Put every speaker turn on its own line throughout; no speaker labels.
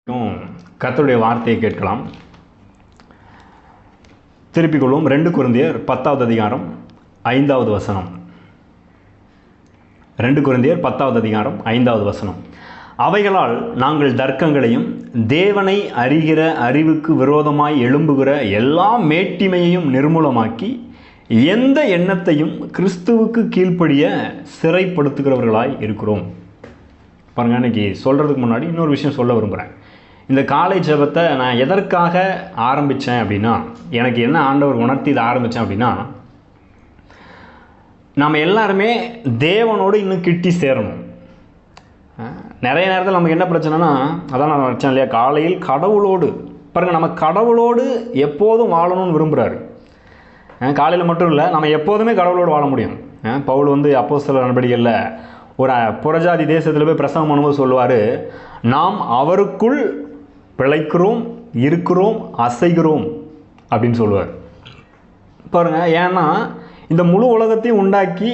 கர்த்தருடைய வார்த்தையை கேட்கலாம். திருப்பிக் கொள்வோம். 2 கொரிந்தியர் 10வது அதிகாரம் 5வது வசனம். 2 கொரிந்தியர் 10வது அதிகாரம் 5வது வசனம். அவைகளால் நாங்கள் தர்க்கங்களையும் தேவனை அறிகிற அறிவுக்கு விரோதமாய் எழும்புகிற எல்லா மேட்டிமையையும் நிர்மூலமாக்கி எந்த எண்ணத்தையும் கிறிஸ்துவுக்கு கீழ்ப்படிய சிறைப்படுத்துகிறவர்களாய் இருக்கிறோம். பாருங்கள், இன்னைக்கு சொல்கிறதுக்கு முன்னாடி இன்னொரு விஷயம் சொல்ல விரும்புகிறேன். இந்த காலை ஜெபத்தை நான் எதற்காக ஆரம்பித்தேன் அப்படின்னா, எனக்கு என்ன ஆண்டவர் உணர்த்தி இதை ஆரம்பித்தேன் அப்படின்னா, நம்ம எல்லாருமே தேவனோடு இன்னும் கிட்டி சேரணும். நிறைய நேரத்தில் நமக்கு என்ன பிரச்சனைனா, அதான் நான் வச்சேன் இல்லையா, காலையில் கடவுளோடு பாருங்கள், நம்ம கடவுளோடு எப்போதும் வாழணும்னு விரும்புகிறாரு. காலையில் மட்டும் இல்லை, நம்ம எப்போதுமே கடவுளோடு வாழ முடியும். பவுல் அப்போஸ்தலர் நடவடிக்கையில் ஒரு புறஜாதி தேசத்தில் போய் பிரசங்கம் பண்ணும்போது சொல்லுவார், நாம் அவருக்குள் பிழைக்கிறோம், இருக்கிறோம், அசைகிறோம் அப்படின்னு சொல்லுவார். பாருங்கள், ஏன்னா இந்த முழு உலகத்தையும் உண்டாக்கி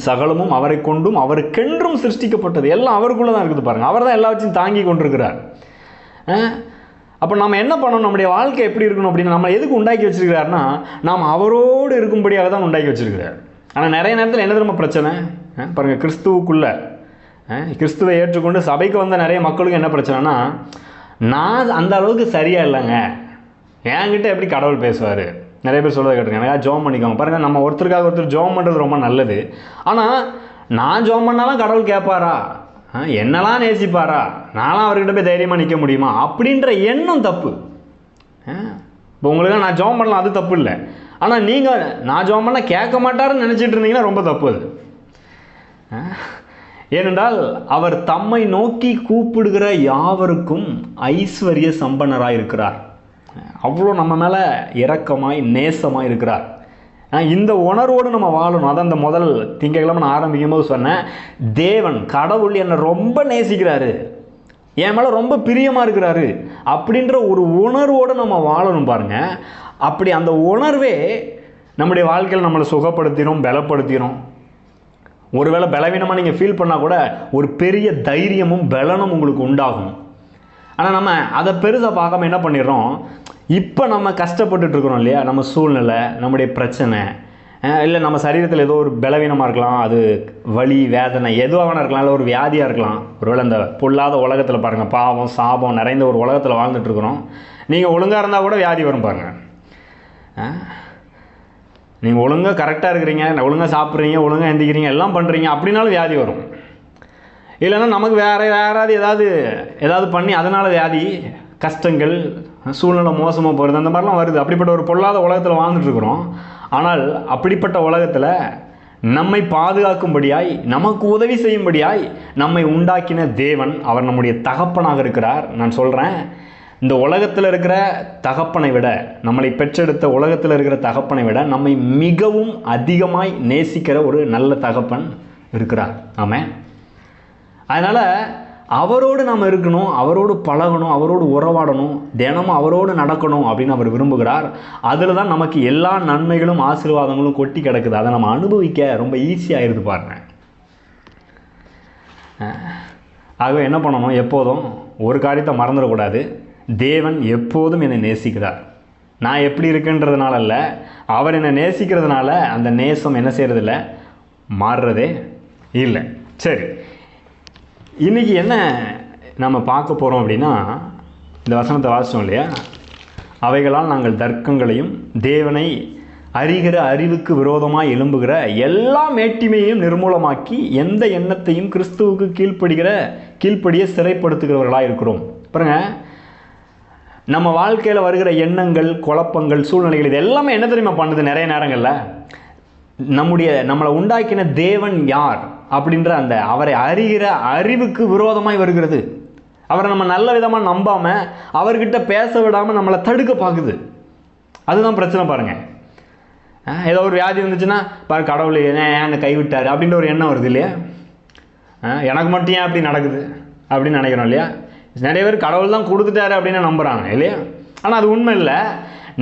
சகலமும் அவரை கொண்டும் அவருக்கென்றும் சிருஷ்டிக்கப்பட்டது எல்லாம் அவருக்குள்ளே தான் இருக்குது. பாருங்கள், அவர் தான் எல்லாத்தையும் தாங்கி கொண்டிருக்கிறார். அப்போ நம்ம என்ன பண்ணணும், நம்முடைய வாழ்க்கை எப்படி இருக்கணும் அப்படின்னு நம்ம எதுக்கு உண்டாக்கி வச்சிருக்கிறாருன்னா, நாம் அவரோடு இருக்கும்படியாக தான் உண்டாக்கி வச்சிருக்கிறார். ஆனால் நிறைய நேரத்தில் என்ன தெரியுமா பிரச்சனை பாருங்கள், கிறிஸ்துவுக்குள்ளே கிறிஸ்துவை ஏற்றுக்கொண்டு சபைக்கு வந்த நிறைய மக்களுக்கு என்ன பிரச்சனைனா, நான் அந்த அளவுக்கு சரியாக இல்லைங்க, என்கிட்ட எப்படி கடவுள் பேசுவார். நிறைய பேர் சொல்கிறத கேட்டிருக்கேன். எனக்கு ஜோம் பண்ணிக்கோங்க. பாருங்கள், நம்ம ஒருத்தருக்காக ஒருத்தர் ஜோம் பண்ணுறது ரொம்ப நல்லது. ஆனால் நான் ஜோம் பண்ணாலும் கடவுள் கேட்பாரா, என்னெல்லாம் நேசிப்பாரா, நானும் அவர்கிட்ட போய் தைரியமாக நிற்க முடியுமா அப்படின்ற எண்ணம் தப்பு. இப்போ உங்களுக்கு நான் ஜோம் பண்ணலாம், அது தப்பு இல்லை. ஆனால் நீங்கள் நான் ஜோம் பண்ணால் கேட்க மாட்டாருன்னு நினச்சிட்டு இருந்தீங்கன்னா ரொம்ப தப்பு அது. ஏனென்றால் அவர் தம்மை நோக்கி கூப்பிடுகிற யாவருக்கும் ஐஸ்வர்ய சம்பன்னராக இருக்கிறார். அவ்வளோ நம்ம மேலே இரக்கமாய் நேசமாக இருக்கிறார். இந்த உணர்வோடு நம்ம வாழணும். அதான் இந்த முதல் திங்கட்கிழமை நான் ஆரம்பிக்கும் போது சொன்னேன், தேவன் கடவுள் என்னை ரொம்ப நேசிக்கிறாரு, என் மேலே ரொம்ப பிரியமாக இருக்கிறாரு அப்படின்ற ஒரு உணர்வோடு நம்ம வாழணும். பாருங்கள், அப்படி அந்த உணர்வே நம்முடைய வாழ்க்கையில் நம்மளை சுகப்படுத்திடும், பலப்படுத்திடும். ஒருவேளை பலவீனமாக நீங்கள் ஃபீல் பண்ணால் கூட ஒரு பெரிய தைரியமும் பலனும் உங்களுக்கு உண்டாகும். ஆனால் நம்ம அதை பெருசாக பார்க்காம என்ன பண்ணிடுறோம், இப்போ நம்ம கஷ்டப்பட்டுருக்குறோம் இல்லையா, நம்ம சூழ்நிலை, நம்முடைய பிரச்சனை, இல்லை நம்ம சரீரத்தில் ஏதோ ஒரு பலவீனமாக இருக்கலாம், அது வலி வேதனை எதுவாக வேணா இருக்கலாம், இல்லை ஒரு வியாதியாக இருக்கலாம். ஒருவேளை இந்த பொல்லாத உலகத்தில் பாருங்கள், பாவம் சாபம் நிறைந்த ஒரு உலகத்தில் வாழ்ந்துட்டுருக்குறோம். நீங்கள் ஒழுங்காக இருந்தால் கூட வியாதி வரும். பாருங்கள், நீங்கள் ஒழுங்காக கரெக்டாக இருக்கிறீங்க, ஒழுங்காக சாப்பிட்றீங்க, ஒழுங்காக எந்திக்கிறீங்க, எல்லாம் பண்ணுறீங்க அப்படின்னாலும் வியாதி வரும். இல்லைன்னா நமக்கு யாராவது ஏதாவது பண்ணி அதனால் வியாதி, கஷ்டங்கள், சூழ்நிலை மோசமாக போகிறது, அந்த மாதிரிலாம் வருது. அப்படிப்பட்ட ஒரு பொல்லாத உலகத்தில் வாழ்ந்துட்டுருக்குறோம். ஆனால் அப்படிப்பட்ட உலகத்தில் நம்மை பாதுகாக்கும்படியாய், நமக்கு உதவி செய்யும்படியாய் நம்மை உண்டாக்கின தேவன், அவர் நம்முடைய தகப்பனாக இருக்கிறார். நான் சொல்கிறேன், இந்த உலகத்தில் இருக்கிற தகப்பனை விட, நம்மளை பெற்றெடுத்த உலகத்தில் இருக்கிற தகப்பனை விட நம்மை மிகவும் அதிகமாய் நேசிக்கிற ஒரு நல்ல தகப்பன் இருக்கிறார். ஆமென். அதனால் அவரோடு நாம் இருக்கணும், அவரோடு பழகணும், அவரோடு உறவாடணும், தினமும் அவரோடு நடக்கணும் அப்படின்னு அவர் விரும்புகிறார். அதில் தான் நமக்கு எல்லா நன்மைகளும் ஆசீர்வாதங்களும் கொட்டி கிடக்குது. அதை நம்ம அனுபவிக்க ரொம்ப ஈஸியாகிருது. பாருங்கள், ஆகவே என்ன பண்ணணும், எப்போதும் ஒரு காரியத்தை மறந்துடக்கூடாது. தேவன் எப்போதும் என்னை நேசிக்கிறார். நான் எப்படி இருக்குன்றதுனால இல்லை, அவர் என்னை நேசிக்கிறதுனால அந்த நேசம் என்ன செய்கிறதில்ல, மாறுறதே இல்லை. சரி, இன்றைக்கி என்ன நம்ம பார்க்க போகிறோம் அப்படின்னா, இந்த வசனத்தை வாசித்தோம் இல்லையா, அவைகளால் நாங்கள் தர்க்கங்களையும் தேவனை அறிகிற அறிவுக்கு விரோதமாக எழும்புகிற எல்லா மேட்டிமையையும் நிர்மூலமாக்கி எந்த எண்ணத்தையும் கிறிஸ்துவுக்கு கீழ்ப்படிய சிறைப்படுத்துகிறவர்களாக இருக்கிறோம். பாருங்க, நம்ம வாழ்க்கையில் வருகிற எண்ணங்கள், குழப்பங்கள், சூழ்நிலைகள், இது எல்லாமே என்ன தெரியுமா பண்ணுது, நிறைய நேரங்களில் நம்மளை உண்டாக்கின தேவன் யார் அப்படின்ற அந்த அவரை அறிகிற அறிவுக்கு விரோதமாய் வருகிறது. அவரை நம்ம நல்ல விதமாக நம்பாமல், அவர்கிட்ட பேச விடாமல் நம்மளை தடுக்க பார்க்குது. அதுதான் பிரச்சனை. பாருங்கள், ஏதோ ஒரு வியாதி வந்துச்சுன்னா பாரு, கடவுள் என்னை கைவிட்டார் அப்படின்ற ஒரு எண்ணம் வருது இல்லையா, எனக்கு மட்டும் ஏன் அப்படி நடக்குது அப்படின்னு நினைக்கிறோம் இல்லையா. நிறைய பேர் கடவுள் தான் கொடுத்துட்டாரு அப்படின்னு நம்புகிறாங்க இல்லையா. ஆனால் அது உண்மை இல்லை.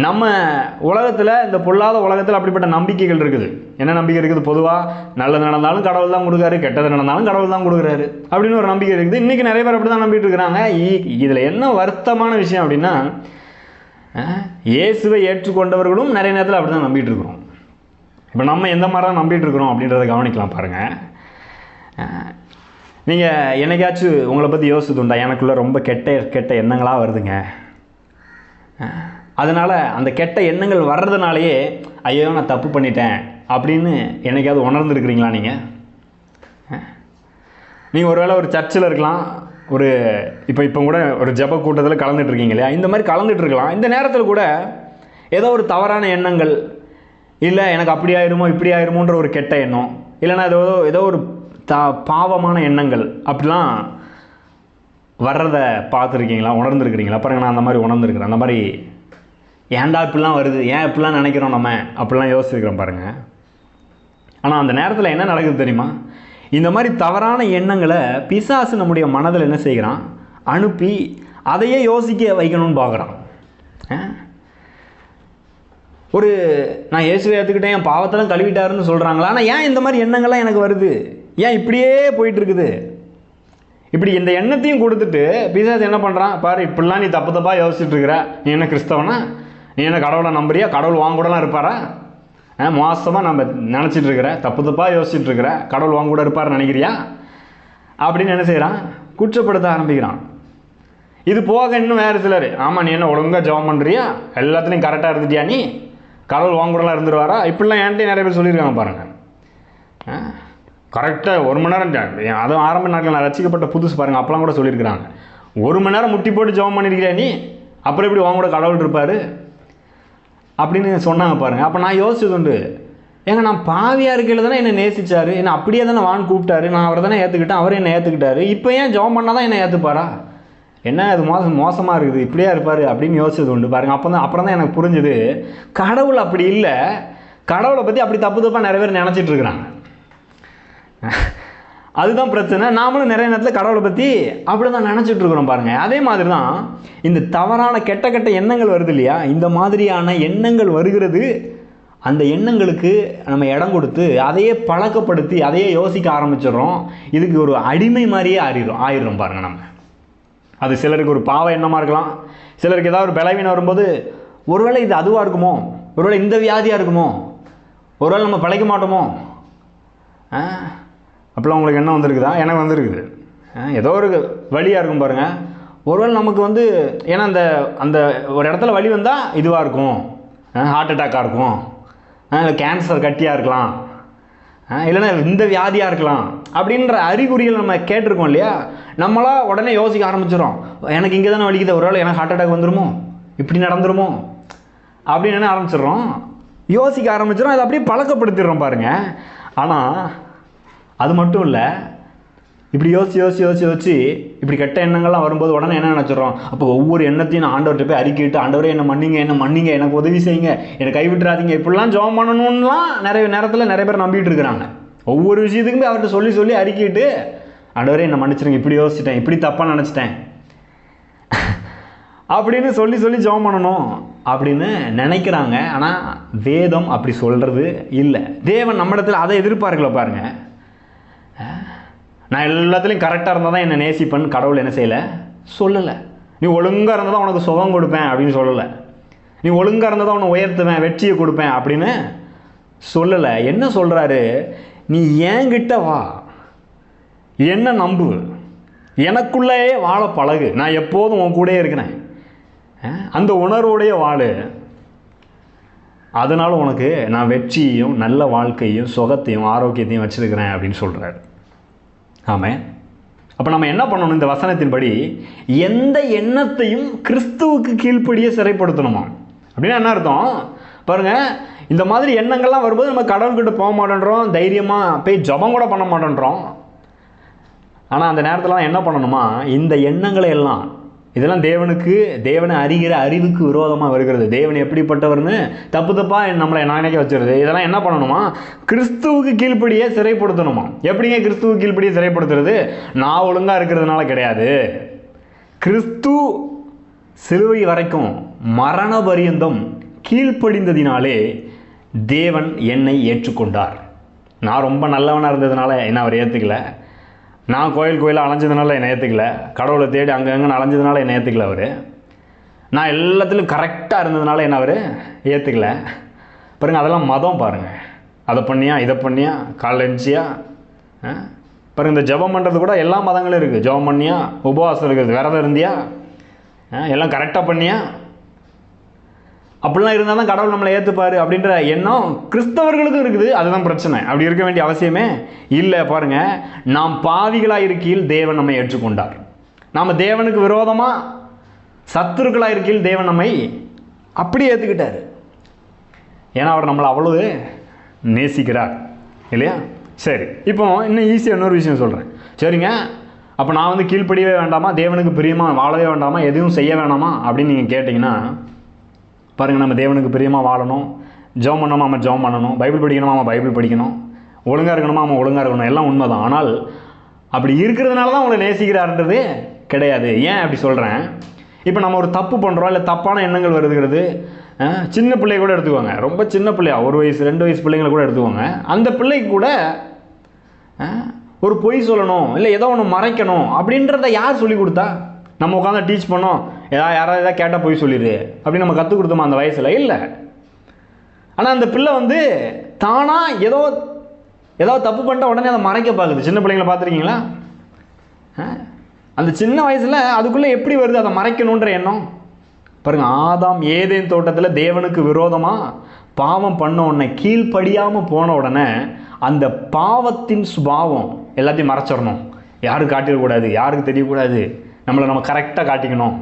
நம்ம உலகத்தில், இந்த பொல்லாத உலகத்தில் அப்படிப்பட்ட நம்பிக்கைகள் இருக்குது. என்ன நம்பிக்கை இருக்குது? பொதுவாக நல்லது நடந்தாலும் கடவுள் தான் கொடுக்குறாரு, கெட்டது நடந்தாலும் கடவுள் தான் கொடுக்குறாரு அப்படின்னு ஒரு நம்பிக்கை இருக்குது. இன்றைக்கி நிறைய பேர் அப்படி தான் நம்பிட்டு இருக்கிறாங்க. இதில் என்ன வருத்தமான விஷயம் அப்படின்னா, இயேசுவை ஏற்றுக்கொண்டவர்களும் நிறைய நேரத்தில் அப்படி தான் நம்பிட்டு இருக்கிறோம். இப்போ நம்ம எந்த மாதிரி தான் நம்பிட்டு இருக்கிறோம் அப்படின்றத கவனிக்கலாம் பாருங்கள். நீங்கள் என்னைக்காச்சும் உங்களை பற்றி யோசிச்சுதுண்டா, எனக்குள்ளே ரொம்ப கெட்ட எண்ணங்களாக வருதுங்க, அதனால் அந்த கெட்ட எண்ணங்கள் வர்றதுனாலேயே ஐயோ நான் தப்பு பண்ணிட்டேன் அப்படின்னு என்னைக்காவது உணர்ந்துருக்கிறீங்களா? நீங்கள் ஒருவேளை ஒரு சர்ச்சில் இருக்கலாம், இப்போ கூட ஒரு ஜெப கூட்டத்தில் கலந்துட்டுருக்கீங்க இல்லையா? இந்த மாதிரி கலந்துட்டுருக்கலாம். இந்த நேரத்தில் கூட ஏதோ ஒரு தவறான எண்ணங்கள், இல்லை எனக்கு அப்படி ஆயிருமோ இப்படி ஆயிருமோன்ற ஒரு கெட்ட எண்ணம், இல்லைன்னா ஏதோ ஒரு பாவமான எண்ணங்கள் அப்படிலாம் வர்றதை பார்த்துருக்கீங்களா? உணர்ந்துருக்கிறீங்களா? பாருங்க, நான் அந்த மாதிரி உணர்ந்துருக்கிறேன். அந்த மாதிரி ஏன்டா இப்படிலாம் வருது, ஏன் இப்படிலாம் நினைக்கிறோம் நம்ம அப்படிலாம் யோசிச்சுக்கிறோம் பாருங்கள். ஆனால் அந்த நேரத்தில் என்ன நடக்குது தெரியுமா? இந்த மாதிரி தவறான எண்ணங்களை பிசாசு நம்முடைய மனதில் என்ன செய்கிறான்? அனுப்பி அதையே யோசிக்க வைக்கணும்னு பார்க்குறான். நான் இயேசுவை ஏற்றுக்கிட்டேன், என் பாவத்தெல்லாம் கழுவிட்டாருன்னு சொல்கிறாங்களா? ஆனால் ஏன் இந்த மாதிரி எண்ணங்கள்லாம் எனக்கு வருது? ஏன் இப்படியே போயிட்டுருக்குது? இப்படி இந்த எண்ணத்தையும் கொடுத்துட்டு பிசாசு என்ன பண்ணுறான் பாரு, இப்படிலாம் நீ தப்பாக யோசிச்சுட்டு இருக்கிற, நீ என்ன கிறிஸ்தவனா? நீ என்ன கடவுளை நம்புறியா? கடவுள் வாங்க கூடலாம் இருப்பாரா? மோசமாக நம்ம நினச்சிட்டு இருக்கிற, தப்பாக யோசிச்சுட்டு இருக்கிற, கடவுள் வாங்க கூட இருப்பார் நினைக்கிறியா அப்படின்னு என்ன செய்கிறான்? குற்றப்படுத்த ஆரம்பிக்கிறான். இது போக இன்னும் வேறு சிலர், ஆமாம் நீ என்ன ஒழுங்காக ஜெபம் பண்ணுறியா, எல்லாத்துலேயும் கரெக்டாக இருந்துட்டியா, நீ கடவுள் வாங்க கூடலாம் இருந்துருவாரா? இப்படிலாம் என்கிட்ட நிறைய பேர் சொல்லியிருக்காங்க பாருங்கள். கரெக்டாக 1 மணி நேரம், அதுவும் ஆரம்ப நாட்கள் நான் ரசிக்கப்பட்ட புதுசு பாருங்கள், அப்போலாம் கூட சொல்லியிருக்கிறாங்க. 1 மணி நேரம் முட்டி போட்டு ஜெபம் பண்ணியிருக்கிறியா நீ, அப்புறம் எப்படி வாங்க கூட கடவுள் இருப்பார் அப்படின்னு சொன்னாங்க பாருங்கள். அப்போ நான் யோசிச்சது உண்டு, நான் பாவியாக இருக்கையில் தானே என்னை நேசித்தார், என்னை அப்படியே தானே வான்னு கூப்பிட்டாரு, நான் அவரை தானே ஏற்றுக்கிட்டேன், அவரே என்னை ஏற்றுக்கிட்டாரு, இப்போ ஏன் ஜெபம் பண்ணால் தான் என்னை ஏற்றுப்பாரா? என்ன அது மோசமாக இருக்குது, இப்படியா இருப்பார் அப்படின்னு யோசிச்சது உண்டு பாருங்கள். அப்புறம் தான் எனக்கு புரிஞ்சுது, கடவுள் அப்படி இல்லை, கடவுளை பற்றி அப்படி தப்பாக நிறைய பேர் நினச்சிட்டு இருக்கிறாங்க. அதுதான் பிரச்சனை. நாமளும் நிறைய நேரத்தில் கடவுளை பற்றி அப்படி தான் நினச்சிட்டு இருக்கிறோம் பாருங்கள். அதே மாதிரி தான் இந்த தவறான கெட்ட எண்ணங்கள் வருது இல்லையா? இந்த மாதிரியான எண்ணங்கள் வருகிறது. அந்த எண்ணங்களுக்கு நம்ம இடம் கொடுத்து அதையே பழக்கப்படுத்தி அதையே யோசிக்க ஆரம்பிச்சிடுறோம். இதுக்கு ஒரு அடிமை மாதிரியே ஆயிடும் பாருங்கள் நம்ம. அது சிலருக்கு ஒரு பாவ எண்ணமாக இருக்கலாம், சிலருக்கு ஏதாவது ஒரு பலவீனம் வரும்போது ஒருவேளை இது அதுவாக இருக்குமோ, ஒருவேளை இந்த வியாதியாக இருக்குமோ, ஒருவேளை நம்ம பிழைக்க மாட்டோமோ, அப்போலாம் உங்களுக்கு என்ன வந்திருக்குதா? எனக்கு வந்திருக்குது. ஏதோ ஒரு வழியாக இருக்கும் பாருங்கள். ஒருவேளை நமக்கு ஏன்னா அந்த ஒரு இடத்துல வலி வந்தால் இதுவாக இருக்கும், ஹார்ட் அட்டாக்காக இருக்கும், இல்லை கேன்சர் கட்டியாக இருக்கலாம், இல்லைன்னா இந்த வியாதியாக இருக்கலாம் அப்படின்ற அறிகுறிகள் நம்ம கேட்டிருக்கோம் இல்லையா? நம்மளா உடனே யோசிக்க ஆரம்பிச்சிடும், எனக்கு இங்கே தானே வலிக்குது, ஒருவேளை எனக்கு ஹார்ட் அட்டாக் வந்துடுமோ, இப்படி நடந்துருமோ அப்படின்னு என்ன ஆரம்பிச்சிடுறோம், யோசிக்க ஆரம்பிச்சிடும். அதை அப்படியே பழக்கப்படுத்திடுறோம் பாருங்கள். ஆனால் அது மட்டும் இல்லை, இப்படி யோசிச்சு இப்படி கெட்ட எண்ணங்கள்லாம் வரும்போது உடனே என்ன நினச்சிடறோம்? அப்போ ஒவ்வொரு எண்ணத்தையும் நான் ஆண்டவர்கிட்ட போய் அறிக்கிட்டு, ஆண்டவரே என்ன மன்னிங்க, எனக்கு உதவி செய்யுங்க, என்னை கைவிட்டுறாதீங்க, இப்படிலாம் ஜெபம் பண்ணணும்லாம் நிறைய நேரத்தில் நிறைய பேர் நம்பிட்டு இருக்கிறாங்க. ஒவ்வொரு விஷயத்துக்குமே அவர்கிட்ட சொல்லி அறிக்கிட்டு, ஆண்டவரே என்னை மன்னிச்சிருங்க, இப்படி யோசிச்சிட்டேன், இப்படி தப்பாக நினச்சிட்டேன் அப்படின்னு சொல்லி ஜெபம் பண்ணணும் அப்படின்னு நினைக்கிறாங்க. ஆனால் வேதம் அப்படி சொல்கிறது இல்லை. தேவன் நம்மிடத்தில் அதை எதிர்பார்க்கல பாருங்கள். நான் எல்லாத்துலேயும் கரெக்டாக இருந்தால் தான் என்னை நேசிப்பேன்னு கடவுள் என்ன செய்யலை, சொல்லலை. நீ ஒழுங்காக இருந்தால் தான் உனக்கு சுகம் கொடுப்பேன் அப்படின்னு சொல்லலை. நீ ஒழுங்காக இருந்தால் தான் உன்னை உயர்த்துவேன், வெற்றியை கொடுப்பேன் அப்படின்னு சொல்லலை. என்ன சொல்கிறாரு? நீ என்கிட்ட வா, என்ன நம்பு, எனக்குள்ளேயே வாழ பழகு, நான் எப்போதும் உன் கூடயே இருக்கிறேன், அந்த உணர்வோடைய வாழு, அதனால் உனக்கு நான் வெற்றியையும் நல்ல வாழ்க்கையும் சுகத்தையும் ஆரோக்கியத்தையும் வச்சுருக்கிறேன் அப்படின்னு சொல்கிறாரு. ஆமாம். அப்போ நம்ம என்ன பண்ணணும்? இந்த வசனத்தின்படி எந்த எண்ணத்தையும் கிறிஸ்துவுக்கு கீழ்ப்படியே சிறைப்படுத்தணுமா? அப்படின்னா என்ன அர்த்தம் பாருங்கள். இந்த மாதிரி எண்ணங்கள்லாம் வரும்போது நம்ம கடவுள்கிட்ட போக மாட்டேன்றோம், தைரியமாக போய் ஜபம் கூட பண்ண மாட்டேன்றோம். ஆனால் அந்த நேரத்தில் என்ன பண்ணணுமா? இந்த எண்ணங்களை எல்லாம், இதெல்லாம் தேவனை அறிகிற அறிவுக்கு விரோதமாக வருகிறது. தேவன் எப்படிப்பட்டவர்னு தப்பாக நம்மளை நினைக்க வச்சுருது. இதெல்லாம் என்ன பண்ணணுமா? கிறிஸ்துவுக்கு கீழ்ப்படியே சிறைப்படுத்தணுமா? எப்படிங்க கிறிஸ்துவுக்கு கீழ்ப்படியே சிறைப்படுத்துறது? நான் ஒழுங்காக இருக்கிறதுனால கிடையாது. கிறிஸ்து சிலுவை வரைக்கும் மரண பரியந்தம் கீழ்ப்படிந்ததினாலே தேவன் என்னை ஏற்றுக்கொண்டார். நான் ரொம்ப நல்லவனாக இருந்ததுனால என்னை அவர் ஏற்றுக்கல. நான் கோயிலாக அலைஞ்சதுனால என்னை ஏற்றுக்கல. கடவுளை தேடி அங்கங்கே அலைஞ்சதுனால என்னை ஏற்றுக்கல அவர். நான் எல்லாத்துலையும் கரெக்டாக இருந்ததுனால என்ன அவர் ஏற்றுக்கல. பாருங்கள், அதெல்லாம் மதம் பாருங்கள். அதை பண்ணியா இதை பண்ணியா காலைல எழுந்தியா பாருங்கள். இந்த ஜெபம் பண்ணுறது கூட எல்லா மதங்களும் இருக்குது. ஜெபம் பண்ணியா, உபவாசம் இருக்குது, விரதம் இருந்தியா, எல்லாம் கரெக்டாக பண்ணியா, அப்படிலாம் இருந்தால் தான் கடவுள் நம்மளை ஏற்றுப்பார் அப்படின்ற எண்ணம் கிறிஸ்தவர்களுக்கும் இருக்குது. அதுதான் பிரச்சனை. அப்படி இருக்க வேண்டிய அவசியமே இல்லை. பாருங்கள், நாம் பாவிகளாக இருக்கையில் தேவன் நம்மை ஏற்றுக்கொண்டார். நாம் தேவனுக்கு விரோதமாக சத்துருக்களாக இருக்கையில் தேவன் நம்மை அப்படி ஏற்றுக்கிட்டார். ஏன்னா அவர் நம்மளை அவ்வளவு நேசிக்கிறார் இல்லையா? சரி, இப்போ இன்னும் ஈஸியாக இன்னொரு விஷயம் சொல்கிறேன். சரிங்க, அப்போ நான் கீழ்ப்படியவே வேண்டாமா, தேவனுக்கு பிரியமாக வாழவே வேண்டாமா, எதுவும் செய்ய வேணாமா அப்படின்னு நீங்கள் கேட்டிங்கன்னா, பாருங்கள், நம்ம தேவனுக்கு பிரியமாக வாழணும், ஜெபம் பண்ணணுமா நம்ம ஜெபம் பண்ணணும், பைபிள் படிக்கணுமா நம்ம பைபிள் படிக்கணும், ஒழுங்காக இருக்கணுமா நம்ம ஒழுங்காக இருக்கணும், எல்லாம் உண்மை தான். ஆனால் அப்படி இருக்கிறதுனால தான் உங்களை நேசிக்கிறாருன்றது கிடையாது. ஏன் அப்படி சொல்கிறேன்? இப்போ நம்ம ஒரு தப்பு பண்ணுறோம், இல்லை தப்பான எண்ணங்கள் வருதுங்கிறது, சின்ன பிள்ளைய கூட எடுத்துக்கோங்க. ரொம்ப சின்ன பிள்ளையா, 1 வயசு 2 வயசு பிள்ளைங்களை கூட எடுத்துக்கோங்க. அந்த பிள்ளைக்கு கூட ஒரு பொய் சொல்லணும், இல்லை ஏதோ ஒன்று மறைக்கணும் அப்படின்றத யார் சொல்லி கொடுத்தா? நம்ம உட்காந்து டீச் பண்ணோம், யாராவது எதாவது கேட்டால் பொய் சொல்லிடு அப்படின்னு நம்ம கற்றுக் கொடுத்தோமா அந்த வயசில்? இல்லை. ஆனால் அந்த பிள்ளை தானாக ஏதாவது தப்பு பண்ணிட்டா உடனே அதை மறைக்க பார்க்குது. சின்ன பிள்ளைங்களை பார்த்துருக்கீங்களா? அந்த சின்ன வயசில் அதுக்குள்ளே எப்படி வருது அதை மறைக்கணுன்ற எண்ணம்? பாருங்கள், ஆதாம் ஏதேன் தோட்டத்தில் தேவனுக்கு விரோதமாக பாவம் பண்ண உடனே, கீழ்ப்படியாமல் போன உடனே அந்த பாவத்தின் சுபாவம் எல்லாத்தையும் மறைச்சிடணும், யாருக்கு காட்டிடக்கூடாது, யாருக்கு தெரியக்கூடாது, நம்ம கரெக்டாக காட்டிக்கணும்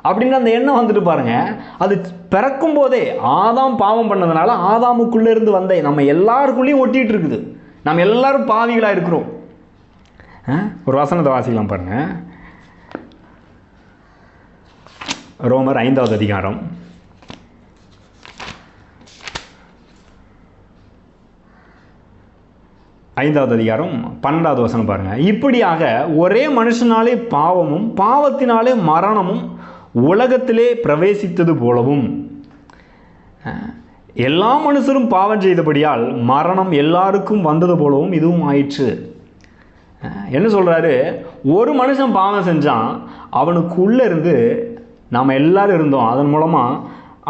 அப்படின்ற அந்த எண்ணம் வந்துட்டு பாருங்கள். அது பிறக்கும் போதே ஆதாம் பாவம் பண்ணதுனால ஆதாமுக்குள்ளே இருந்து வந்த நம்ம எல்லாருக்குள்ளேயும் ஒட்டிகிட்டு இருக்குது. நம்ம எல்லாரும் பாவிகளாக இருக்கிறோம். ஒரு வசனத்தை வாசிக்கலாம் பாருங்கள். ரோமர் 5வது அதிகாரம் 12வது வசனம் பாருங்கள். இப்படியாக ஒரே மனுஷனாலே பாவமும் பாவத்தினாலே மரணமும் உலகத்திலே பிரவேசித்தது போலவும் எல்லா மனுஷரும் பாவம் செய்தபடியால் மரணம் எல்லாருக்கும் வந்தது போலவும் இதுவும் ஆயிற்று. என்ன சொல்கிறாரு? ஒரு மனுஷன் பாவம் செஞ்சான், அவனுக்குள்ளே இருந்து நாம் எல்லாரும் இருந்தோம். அதன் மூலமாக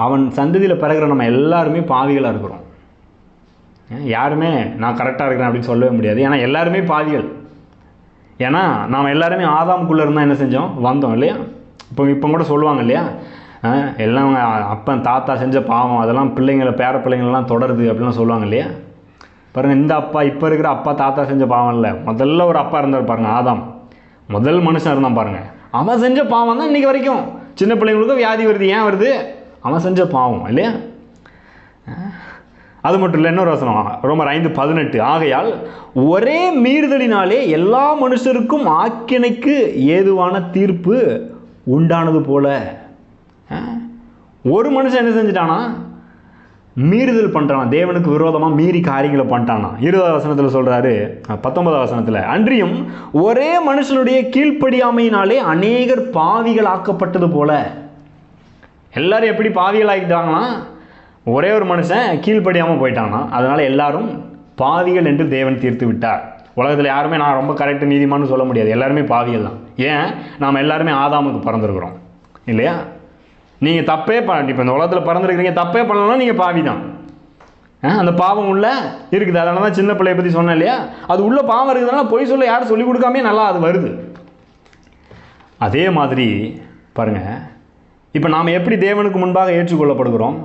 அவன் சந்ததியில் பிறகுற நம்ம எல்லாருமே பாவிகளாக இருக்கிறோம். யாருமே நான் கரெக்டாக இருக்கிறேன் அப்படின்னு சொல்லவே முடியாது. ஏன்னா எல்லாருமே பாவிகள். ஏன்னா நாம் எல்லாருமே ஆதாமுக்குள்ளே இருந்தால் என்ன செஞ்சோம்? வந்தோம் இல்லையா? இப்போ கூட சொல்லுவாங்க இல்லையா, எல்லாம் அப்பன் தாத்தா செஞ்ச பாவம் அதெல்லாம் பிள்ளைங்களை பேர பிள்ளைங்களெலாம் தொடருது அப்படிலாம் சொல்லுவாங்க இல்லையா? பாருங்கள், இந்த அப்பா இப்போ இருக்கிற அப்பா தாத்தா செஞ்ச பாவம் இல்லை, முதல்ல ஒரு அப்பா இருந்தார் பாருங்கள், ஆதாம் முதல் மனுஷன் இருந்தான் பாருங்கள். அவன் செஞ்ச பாவம் தான் இன்றைக்கி வரைக்கும் சின்ன பிள்ளைங்களுக்கும் வியாதி வருது. ஏன் வருது? அவன் செஞ்ச பாவம் இல்லையா? அது மட்டும் இல்லை, இன்னொரு வசனம் ரோமர் 5:18 ஆகையால் ஒரே மீறுதலினாலே எல்லா மனுஷருக்கும் ஆக்கினைக்கு ஏதுவான தீர்ப்பு உண்டானது போல. ஒரு மனுஷன் என்ன செஞ்சிட்டானா? மீறுதல் பண்ணுறானா, தேவனுக்கு விரோதமாக மீறி காரியங்களை பண்ணிட்டானா. 20வது வசனத்தில் சொல்கிறாரு, 19வது வசனத்தில் அன்றியும் ஒரே மனுஷனுடைய கீழ்ப்படியாமையினாலே அநேகர் பாவிகள் ஆக்கப்பட்டது போல. எல்லாரும் எப்படி பாவிகள் ஆகிட்டாங்கன்னா, ஒரே ஒரு மனுஷன் கீழ்ப்படியாமல் போயிட்டானா, அதனால் எல்லாரும் பாவிகள் என்று தேவன் தீர்த்து விட்டார். உலகத்தில் யாருமே நான் ரொம்ப கரெக்டு நீதிமான்னு சொல்ல முடியாது, எல்லாருமே பாவிகள் தான். ஏன்? நாம் எல்லாருமே ஆதாமுக்கு பிறந்திருக்கிறோம் இல்லையா? நீங்கள் தப்பே இப்போ இந்த உலகத்தில் பிறந்திருக்கிறீங்க, தப்பே பண்ணலாம், நீங்கள் பாவி தான். அந்த பாவம் உள்ள இருக்குது. அதனால தான் சின்ன பிள்ளையை பற்றி சொன்னேன் இல்லையா, அது உள்ள பாவம் இருக்குதுனால பொய் சொல்ல யாரும் சொல்லிக் கொடுக்காமே நல்லா அது வருது. அதே மாதிரி பாருங்கள், இப்போ நாம் எப்படி தேவனுக்கு முன்பாக ஏற்றுக்கொள்ளப்படுகிறோம்?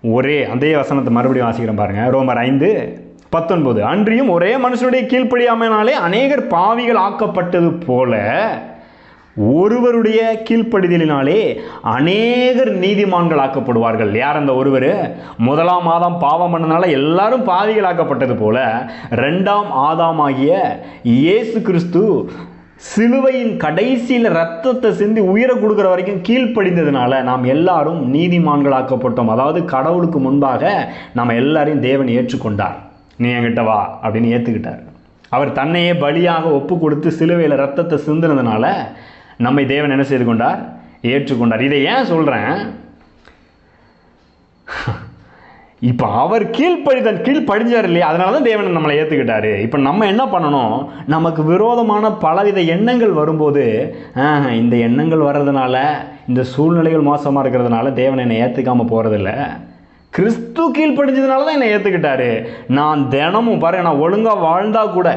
ஒரே அதே வசனத்தை மறுபடியும் வாசிக்கிறேன் பாருங்கள். ரோமர் 5:19 அன்றியும் ஒரே மனுஷனுடைய கீழ்ப்படியாமையினாலே அநேகர் பாவிகள் ஆக்கப்பட்டது போல ஒருவருடைய கீழ்ப்படிதலினாலே அநேகர் நீதிமான்கள் ஆக்கப்படுவார்கள். யார் அந்த ஒருவர்? முதலாம் ஆதாம் பாவம் பண்ணதுனால எல்லாரும் பாவிகள் ஆக்கப்பட்டது போல இரண்டாம் ஆதாம் ஆகிய இயேசு கிறிஸ்து சிலுவையின் கடைசியில் ரத்தத்தை சிந்தி உயிரை கொடுக்குற வரைக்கும் கீழ்ப்படிந்ததுனால நாம் எல்லாரும் நீதிமான்களாக்கப்பட்டோம். அதாவது கடவுளுக்கு முன்பாக நம்ம எல்லாரையும் தேவன் ஏற்றுக்கொண்டார். நீ என்கிட்ட வா அப்படின்னு ஏற்றுக்கிட்டார். அவர் தன்னையே பலியாக ஒப்பு கொடுத்து சிலுவையில் ரத்தத்தை சிந்தினதுனால நம்மை தேவன் என்ன செய்து கொண்டார்? ஏற்றுக்கொண்டார். இதை ஏன் சொல்கிறேன்? இப்போ அவர் கீழ்ப்படிஞ்சார் இல்லையா, அதனால தான் தேவன் நம்மளை ஏற்றுக்கிட்டாரு. இப்போ நம்ம என்ன பண்ணணும், நமக்கு விரோதமான பலவித எண்ணங்கள் வரும்போது இந்த எண்ணங்கள் வர்றதுனால, இந்த சூழ்நிலைகள் மோசமாக இருக்கிறதுனால தேவன் என்னை ஏற்றுக்காமல் போகிறதில்ல, கிறிஸ்து கீழ்ப்படிஞ்சதுனால தான் என்னை ஏற்றுக்கிட்டாரு. நான் தினமும் பாருங்க, நான் ஒழுங்காக வாழ்ந்தால் கூட,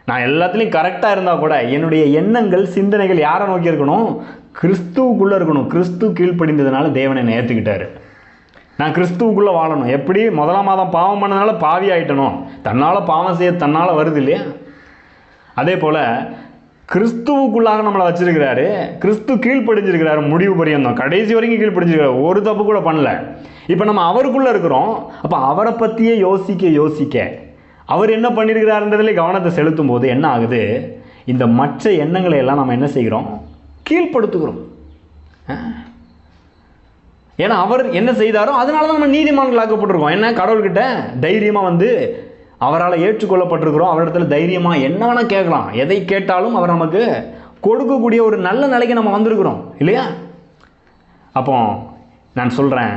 நான் எல்லாத்துலேயும் கரெக்டாக இருந்தால் கூட, என்னுடைய எண்ணங்கள் சிந்தனைகள் யாரை நோக்கி இருக்கணும், கிறிஸ்துவுக்குள்ளே இருக்கணும். கிறிஸ்து கீழ்ப்படிந்ததுனால தேவன் என்னை ஏற்றுக்கிட்டாரு. நான் கிறிஸ்துவுக்குள்ளே வாழணும். எப்படி? முதலாம் மாதம் பாவம் பண்ணதுனால பாவி ஆகிட்டணும், தன்னால் பாவம் செய்ய தன்னால் வருது இல்லையா, அதே போல் கிறிஸ்துவுக்குள்ளாக நம்மளை வச்சிருக்கிறாரு. கிறிஸ்து கீழ்ப்படிஞ்சிருக்கிறாரு, முடிவு பரியந்தம் கடைசி வரைக்கும் கீழ்ப்படிஞ்சிருக்காரு, ஒரு தப்பு கூட பண்ணல. இப்போ நம்ம அவருக்குள்ளே இருக்கிறோம். அப்போ அவரை பற்றியே யோசிக்க அவர் என்ன பண்ணியிருக்கிறாருன்றதுல கவனத்தை செலுத்தும் போது என்ன ஆகுது, இந்த மற்ற எண்ணங்களை எல்லாம் நம்ம என்ன செய்கிறோம், கீழ்ப்படுத்துகிறோம். ஏன்னா அவர் என்ன செய்தாரோ அதனால தான் நம்ம நீதிமான்கள் ஆக்கப்பட்டிருக்கோம். என்ன, கடவுள்கிட்ட தைரியமாக வந்து அவரால் ஏற்றுக்கொள்ளப்பட்டிருக்கிறோம். அவரிடத்துல தைரியமாக என்ன வேணால் கேட்கலாம், எதை கேட்டாலும் அவர் நமக்கு கொடுக்கக்கூடிய ஒரு நல்ல நிலைக்கு நம்ம வந்திருக்கிறோம் இல்லையா. அப்போ நான் சொல்கிறேன்,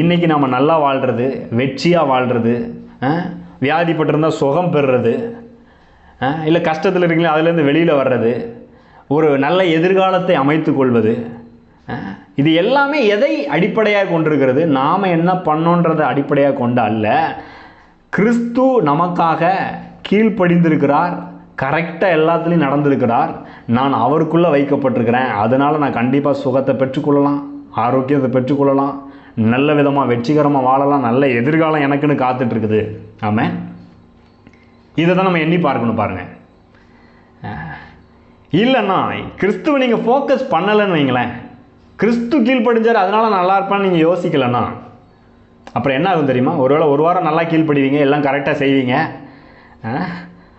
இன்றைக்கி நம்ம நல்லா வாழ்கிறது, வெற்றியாக வாழ்கிறது, வியாதிப்பட்டிருந்தால் சுகம் பெறுறது, இல்லை கஷ்டத்தில் இருக்கீங்களா அதுலேருந்து வெளியில் வர்றது, ஒரு நல்ல எதிர்காலத்தை அமைத்து கொள்வது, இது எல்லாமே எதை அடிப்படையாக கொண்டிருக்கிறது, நாம் என்ன பண்ணோன்றதை அடிப்படையாக கொண்டு அல்ல. கிறிஸ்து நமக்காக கீழ்ப்படிந்திருக்கிறார், கரெக்டாக எல்லாத்துலேயும் நடந்திருக்கிறார், நான் அவருக்குள்ளே வைக்கப்பட்டிருக்கிறேன், அதனால் நான் கண்டிப்பாக சுகத்தை பெற்றுக்கொள்ளலாம், ஆரோக்கியத்தை பெற்றுக்கொள்ளலாம், நல்ல விதமாக வெற்றிகரமாக வாழலாம், நல்ல எதிர்காலம் எனக்குன்னு காத்துட்ருக்குது. ஆமாம், இதை தான் நம்ம எண்ணி பார்க்கணும். பாருங்கள், இல்லைன்னா கிறிஸ்துவை நீங்கள் ஃபோக்கஸ் பண்ணலைன்னு வைங்களேன், கிறிஸ்து கீழ்ப்படிஞ்சார் அதனால் நல்லா இருப்பான்னு நீங்கள் யோசிக்கலைன்னா அப்புறம் என்ன ஆகும் தெரியுமா, ஒருவேளை ஒரு வாரம் நல்லா கீழ்ப்படுவீங்க, எல்லாம் கரெக்டாக செய்வீங்க,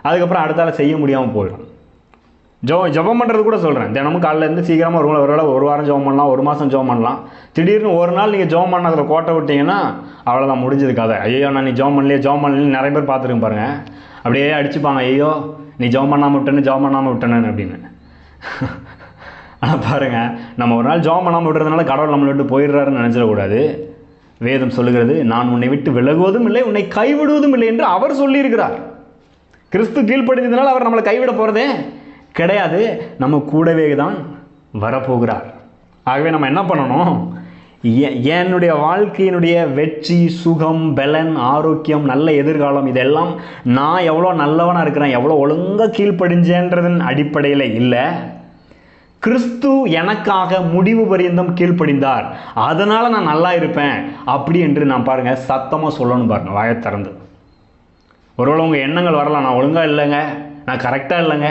அதுக்கப்புறம் அடுத்தால செய்ய முடியாமல் போயிடும். ஜெபம் பண்ணுறது கூட சொல்கிறேன், தினமும் காலையிலேருந்து சீக்கிரமாக ஒருவேளை ஒரு வாரம் ஜெபம் பண்ணலாம், ஒரு மாதம் ஜெபம் பண்ணலாம். திடீர்னு ஒரு நாள் நீங்கள் ஜெபம் பண்ண அதில் கோட்டை விட்டீங்கன்னா அவ்வளோதான், முடிஞ்சது கதை. ஐயோ நான் நீ ஜெபம் பண்ணலையே நிறைய பேர் பார்த்துருங்க பாருங்கள், அப்படியே அடிச்சுப்பாங்க, ஐயோ நீ ஜெபம் பண்ணாமல் விட்டேன்னு அப்படின்னு. ஆனால் பாருங்கள், நம்ம ஒரு நாள் ஜெபம் பண்ணாமல் விட்டுறதுனால கடவுள் நம்மளை விட்டு போயிடுறாருன்னு நினச்சிடக்கூடாது. வேதம் சொல்லுகிறது, நான் உன்னை விட்டு விலகுவதும் இல்லை, உன்னை கைவிடுவதும் இல்லை என்று அவர் சொல்லியிருக்கிறார். கிறிஸ்து கீழ்ப்படிஞ்சதுனால அவர் நம்மளை கைவிட போகிறதே கிடையாது, நம்ம கூடவே தான் வரப்போகிறார். ஆகவே நம்ம என்ன பண்ணணும், என்னுடைய வாழ்க்கையினுடைய வெற்றி, சுகம், பலன், ஆரோக்கியம், நல்ல எதிர்காலம், இதெல்லாம் நான் எவ்வளோ நல்லவனாக இருக்கிறேன், எவ்வளோ ஒழுங்காக கீழ்ப்படிஞ்சேன்றதன் அடிப்படையில் இல்லை, கிறிஸ்து எனக்காக முடிவு பரியந்தம் கீழ்ப்படிந்தார், அதனால் நான் நல்லா இருப்பேன் அப்படி என்று நான் பாருங்கள் சத்தமாக சொல்லணும். பாருங்கள், வாயை திறந்து. ஒருவேளை உங்கள் எண்ணங்கள் வரலாம், நான் ஒழுங்காக இல்லைங்க, நான் கரெக்டாக இல்லைங்க,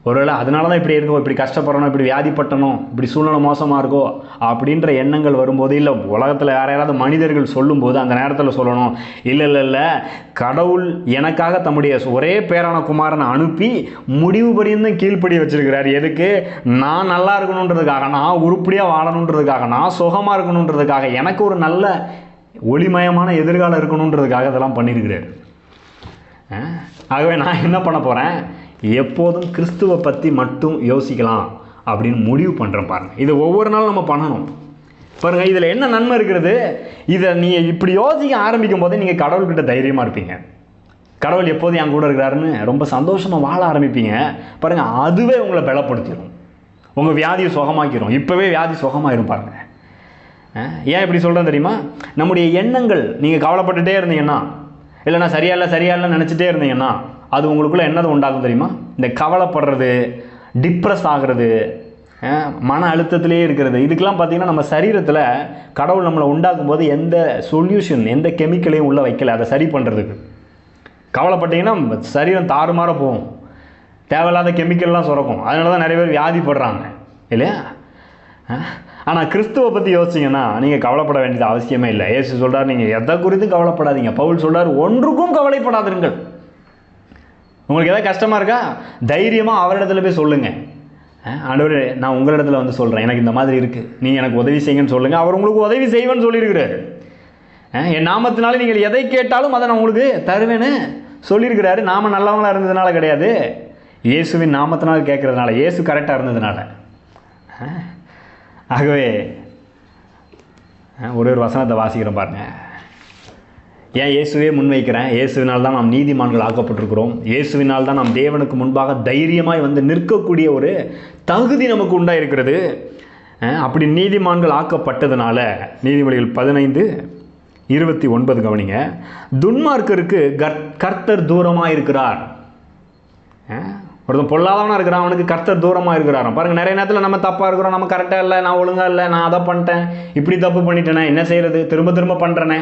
ஒருவேளை அதனால தான் இப்படி இருக்கோ, இப்படி கஷ்டப்படணும், இப்படி வியாதிப்பட்டணும், இப்படி சூழ்நிலை மோசமாக இருக்கோ அப்படின்ற எண்ணங்கள் வரும்போது, இல்லை உலகத்தில் யாராவது மனிதர்கள் சொல்லும்போது அந்த நேரத்தில் சொல்லணும், இல்லை கடவுள் எனக்காக தம்முடைய ஒரே பேரான குமாரனை அனுப்பி முடிவு பரியந்தம் கீழ்ப்படி வச்சிருக்கிறார். எதுக்கு? நான் நல்லா இருக்கணுன்றதுக்காக, நான் உருப்படியாக வாழணுன்றதுக்காக, நான் சுகமாக இருக்கணுன்றதுக்காக, எனக்கு ஒரு நல்ல ஒளிமயமான எதிர்காலம் இருக்கணுன்றதுக்காக இதெல்லாம் பண்ணியிருக்கிறார். ஆகவே நான் என்ன பண்ண போகிறேன், எப்போதும் கிறிஸ்துவை பற்றி மட்டும் யோசிக்கலாம் அப்படின்னு முடிவு பண்ணுறேன். பாருங்கள், இதை ஒவ்வொரு நாளும் நம்ம பண்ணணும். பாருங்கள், இதில் என்ன நன்மை இருக்கிறது, இதை நீங்கள் இப்படி யோசிக்க ஆரம்பிக்கும் போதே நீங்கள் கடவுள்கிட்ட தைரியமாக இருப்பீங்க. கடவுள் எப்போதும் என் கூட இருக்கிறாருன்னு ரொம்ப சந்தோஷமாக வாழ ஆரம்பிப்பீங்க. பாருங்கள், அதுவே உங்களை பலப்படுத்திடும், உங்கள் வியாதியை சுகமாக்கிடும். இப்போவே வியாதி சுகமாயிரும். பாருங்கள், ஏன் இப்படி சொல்கிறேன் தெரியுமா, நம்முடைய எண்ணங்கள், நீங்கள் கவலைப்பட்டுகிட்டே இருந்தீங்கன்னா, இல்லைனா சரியா இல்லை நினச்சிட்டே இருந்தீங்கன்னா அது உங்களுக்குள்ளே என்னது உண்டாகும் தெரியுமா, இந்த கவலைப்படுறது, டிப்ரெஸ் ஆகிறது, மன அழுத்தத்திலே இருக்கிறது. இதுக்கெல்லாம் பார்த்திங்கன்னா நம்ம சரீரத்தில் கடவுள் நம்மளை உண்டாக்கும் போது எந்த சொல்யூஷன், எந்த கெமிக்கலையும் உள்ளே வைக்கல அதை சரி பண்ணுறதுக்கு. கவலைப்பட்டிங்கன்னா சரீரம் தாறுமாற போகும், தேவையில்லாத கெமிக்கல்லாம் சுரக்கும். அதனால தான் நிறைய பேர் வியாதிப்படுறாங்க இல்லையா. ஆனால் கிறிஸ்துவை பற்றி யோசிச்சிங்கன்னா நீங்கள் கவலைப்பட வேண்டியது அவசியமே இல்லை. இயேசு சொல்கிறார், நீங்கள் எதை குறித்தும் கவலைப்படாதீங்க. பவுல் சொல்கிறார், ஒன்றுக்கும் கவலைப்படாதீர்கள். உங்களுக்கு எதாவது கஷ்டமாக இருக்கா, தைரியமாக அவரிடத்துல போய் சொல்லுங்கள். ஆண்டவரே, நான் உங்களிடத்துல வந்து சொல்கிறேன், எனக்கு இந்த மாதிரி இருக்குது, நீங்கள் எனக்கு உதவி செய்யுங்கன்னு சொல்லுங்கள். அவர் உங்களுக்கு உதவி செய்வேன்னு சொல்லியிருக்கிறார். என் நாமத்தினால நீங்கள் எதை கேட்டாலும் அதை நான் உங்களுக்கு தருவேன்னு சொல்லியிருக்கிறாரு. நாம நல்லவங்களாக இருந்ததுனால கிடையாது, இயேசுவின் நாமத்தினால கேட்குறதுனால, இயேசு கரெக்டாக இருந்ததுனால. ஆகவே ஒரு வசனத்தை வாசிக்கிறோம் பாருங்க. ஏன் இயேசுவே முன்வைக்கிறேன்? இயேசுவினால் தான் நாம் நீதிமான்கள் ஆக்கப்பட்டிருக்கிறோம். இயேசுவினால் தான் நாம் தேவனுக்கு முன்பாக தைரியமாய் வந்து நிற்கக்கூடிய ஒரு தகுதி நமக்கு உண்டாயிருக்கிறது. அப்படி நீதிமான்கள் ஆக்கப்பட்டதுனால நீதிமொழிகள் 15:29 கவனிங்க. துன்மார்க்கருக்கு கர்த்தர் தூரமாக இருக்கிறார். ஒருத்தன் பொல்லாதவனாக இருக்கிறான், அவனுக்கு கர்த்தர் தூரமாக இருக்கிறாராம். பாருங்கள், நிறைய நேரத்தில் நம்ம தப்பாக இருக்கிறோம், நம்ம கரெக்டாக இல்லை, நான் ஒழுங்காக இல்லை, நான் அதை பண்ணிட்டேன், இப்படி தப்பு பண்ணிட்டேனே, என்ன செய்கிறது, திரும்ப திரும்ப பண்ணுறேனே,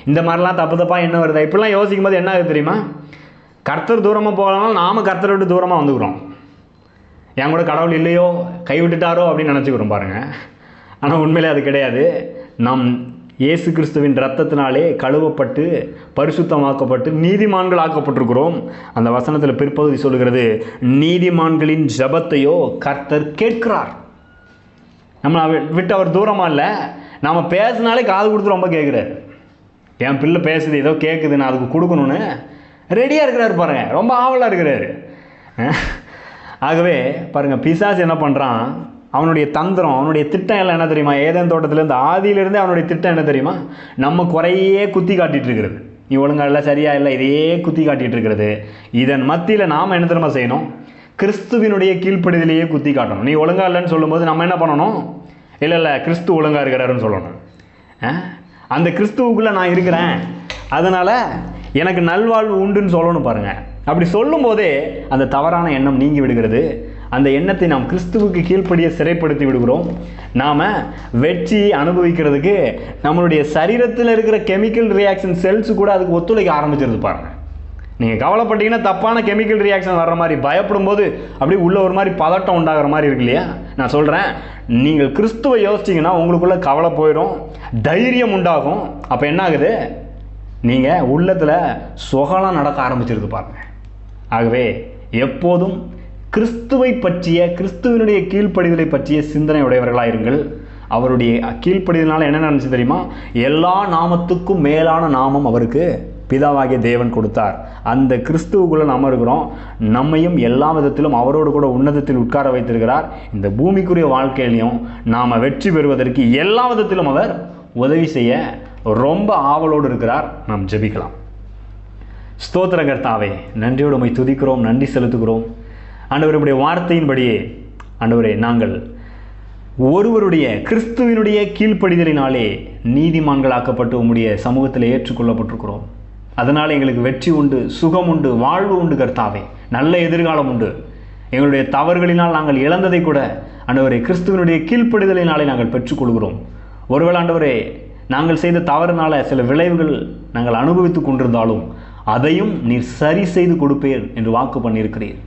இந்த மாதிரிலாம் தப்பாக என்ன வருதா, இப்படிலாம் யோசிக்கும் போது என்ன ஆகுது தெரியுமா? கர்த்தர் தூரமாக போகலனாலும் நாம் கர்த்தரை விட்டு தூரமாக வந்துக்கிறோம். என் கூட கடவுள் இல்லையோ, கைவிட்டுட்டாரோ அப்படின்னு நினச்சிக்கிறோம் பாருங்கள். ஆனால் உண்மையிலே அது கிடையாது. நாம் இயேசு கிறிஸ்துவின் இரத்தத்தினாலே கழுவப்பட்டு பரிசுத்தமாக்கப்பட்டு நீதிமான்கள் ஆக்கப்பட்டிருக்கிறோம். அந்த வசனத்தில் பிற்பகுதி சொல்லுகிறது, நீதிமான்களின் ஜபத்தையோ கர்த்தர் கேட்கிறார். நம்ம விட்டு அவர் தூரமாக இல்லை, நாம் பேசினாலே காது கொடுத்து ரொம்ப கேட்குறாரு. என் பிள்ளை பேசுது, ஏதோ கேட்குது, நான் அதுக்கு கொடுக்கணுன்னு ரெடியாக இருக்கிறாரு பாருங்கள், ரொம்ப ஆவலாக இருக்கிறாரு. ஆகவே பாருங்கள், பிசாசு என்ன பண்ணுறான், அவனுடைய தந்திரம், அவனுடைய திட்டம் எல்லாம் என்ன தெரியுமா? ஏதேன் தோட்டத்திலேருந்து ஆதியிலிருந்தே அவனுடைய திட்டம் என்ன தெரியுமா? நம்ம குறையே குத்தி காட்டிகிட்டு இருக்கிறது. நீ ஒழுங்காக இல்லை, சரியா இல்லை, இதையே குத்தி காட்டிகிட்டு இருக்கிறது. இதன் மத்தியில் நாம் என்ன தெரியுமா செய்யணும்? கிறிஸ்துவினுடைய கீழ்ப்படிதலையே குத்தி காட்டணும். நீ ஒழுங்காக இல்லைன்னு சொல்லும்போது நம்ம என்ன பண்ணணும்? இல்லை கிறிஸ்து ஒழுங்காக இருக்கிறாருன்னு சொல்லணும். அந்த கிறிஸ்துவுக்குள்ளே நான் இருக்கிறேன், அதனால் எனக்கு நல்வாழ்வு உண்டுன்னு சொல்லணும் பாருங்கள். அப்படி சொல்லும் போதே அந்த தவறான எண்ணம் நீங்கி விடுகிறது. அந்த எண்ணத்தை நாம் கிறிஸ்துவுக்கு கீழ்ப்படிய சிறைப்படுத்தி விடுகிறோம். நாம் வெற்றி அனுபவிக்கிறதுக்கு நம்மளுடைய சரீரத்தில் இருக்கிற கெமிக்கல் ரியாக்ஷன் செல்ஸ் கூட அதுக்கு ஒத்துழைக்க ஆரம்பிச்சிருது பாருங்கள். நீங்கள் கவலைப்பட்டீங்கன்னா தப்பான கெமிக்கல் ரியாக்ஷன் வர்ற மாதிரி, பயப்படும் போது அப்படியே உள்ள ஒரு மாதிரி பதட்டம் உண்டாகிற மாதிரி இருக்கு இல்லையா? நான் சொல்கிறேன், நீங்கள் கிறிஸ்துவை யோசிச்சிங்கன்னா உங்களுக்குள்ளே கவலை போயிடும், தைரியம் உண்டாகும். அப்போ என்ன ஆகுது? நீங்கள் உள்ளத்தில் சுகலாம் நடக்க ஆரம்பிச்சிருது பாருங்கள். ஆகவே எப்போதும் கிறிஸ்துவை பற்றிய, கிறிஸ்துவனுடைய கீழ்ப்படிதலை பற்றிய சிந்தனை உடையவர்களாக இருங்கள். அவருடைய கீழ்ப்படிதனால என்ன நினச்சி தெரியுமா? எல்லா நாமத்துக்கும் மேலான நாமம் அவருக்கு பிதாவாகிய தேவன் கொடுத்தார். அந்த கிறிஸ்துவுக்குள்ளே நாம் இருக்கிறோம். நம்மையும் எல்லா விதத்திலும் அவரோடு கூட உன்னதத்தில் உட்கார வைத்திருக்கிறார். இந்த பூமிக்குரிய வாழ்க்கையிலையும் நாம் வெற்றி பெறுவதற்கு எல்லா விதத்திலும் அவர் உதவி செய்ய ரொம்ப ஆவலோடு இருக்கிறார். நாம் ஜெபிக்கலாம். ஸ்தோத்திர கர்த்தாவே, நன்றியோடு உம்மை துதிக்கிறோம், நன்றி செலுத்துகிறோம். ஆண்டவருடைய வார்த்தையின்படியே ஆண்டவரே, நாங்கள் ஒருவருடைய கிறிஸ்துவினுடைய கீழ்ப்படிதலினாலே நீதிமான்களாக்கப்பட்டு உம்முடைய சமூகத்தில் ஏற்றுக்கொள்ளப்பட்டிருக்கிறோம். அதனால் எங்களுக்கு வெற்றி உண்டு, சுகம் உண்டு, வாழ்வு உண்டு கர்த்தாவே, நல்ல எதிர்காலம் உண்டு. எங்களுடைய தவறுகளினால் நாங்கள் இழந்ததை கூட ஆண்டவரே கிறிஸ்துவனுடைய கீழ்ப்படிதலினாலே நாங்கள் பெற்றுக்கொள்கிறோம். ஒருவேளை ஆண்டவரே நாங்கள் செய்த தவறுனால சில விளைவுகள் நாங்கள் அனுபவித்து கொண்டிருந்தாலும் அதையும் நீர் சரி செய்து கொடுப்பேன் என்று வாக்கு பண்ணியிருக்கிறீர்.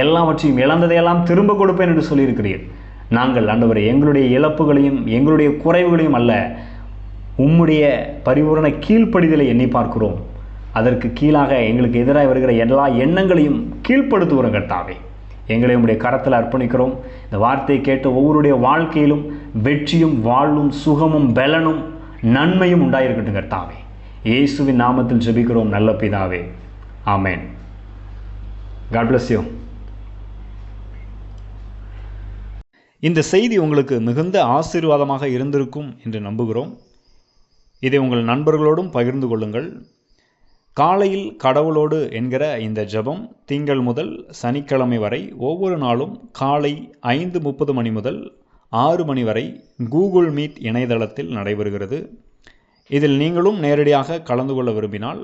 எல்லாவற்றையும் இழந்ததையெல்லாம் திரும்ப கொடுப்பேன் என்று சொல்லியிருக்கிறீர். நாங்கள் ஆண்டவரே எங்களுடைய இழப்புகளையும் எங்களுடைய குறைவுகளையும் அல்ல, உம்முடைய பரிபூரண கீழ்ப்படிதலை எண்ணி பார்க்கிறோம். அதற்கு கீழாக எங்களுக்கு எதிராக வருகிற எல்லா எண்ணங்களையும் கீழ்ப்படுத்துகிறோம் கர்த்தாவே. எங்களை உம்முடைய கரத்தில் அர்ப்பணிக்கிறோம். இந்த வார்த்தையை கேட்ட ஒவ்வொருடைய வாழ்க்கையிலும் வெற்றியும் வாழ்வும் சுகமும் பலனும் நன்மையும் உண்டாயிருக்கட்டும் கர்த்தாவே. இயேசுவின் நாமத்தில் ஜெபிக்கிறோம் நல்ல பிதாவே, ஆமென். God bless you. இந்த செய்தி உங்களுக்கு மிகுந்த ஆசீர்வாதமாக இருந்திருக்கும் என்று நம்புகிறோம். இதை உங்கள் நண்பர்களோடும் பகிர்ந்து கொள்ளுங்கள். காலையில் கடவுளோடு என்கிற இந்த ஜெபம் திங்கள் முதல் சனிக்கிழமை வரை ஒவ்வொரு நாளும் காலை 5:30 மணி முதல் 6 மணி வரை கூகுள் மீட் இணையதளத்தில் நடைபெறுகிறது. இதில் நீங்களும் நேரடியாக கலந்து கொள்ள விரும்பினால்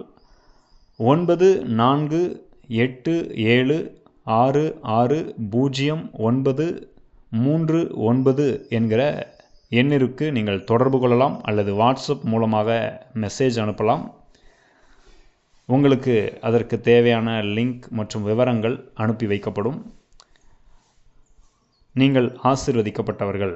9486609339 என்கிற எண்ணிற்கு நீங்கள் தொடர்பு கொள்ளலாம் அல்லது வாட்ஸ்அப் மூலமாக மெசேஜ் அனுப்பலாம். உங்களுக்கு அதற்கு தேவையான லிங்க் மற்றும் விவரங்கள் அனுப்பி வைக்கப்படும். நீங்கள் ஆசீர்வதிக்கப்பட்டவர்கள்.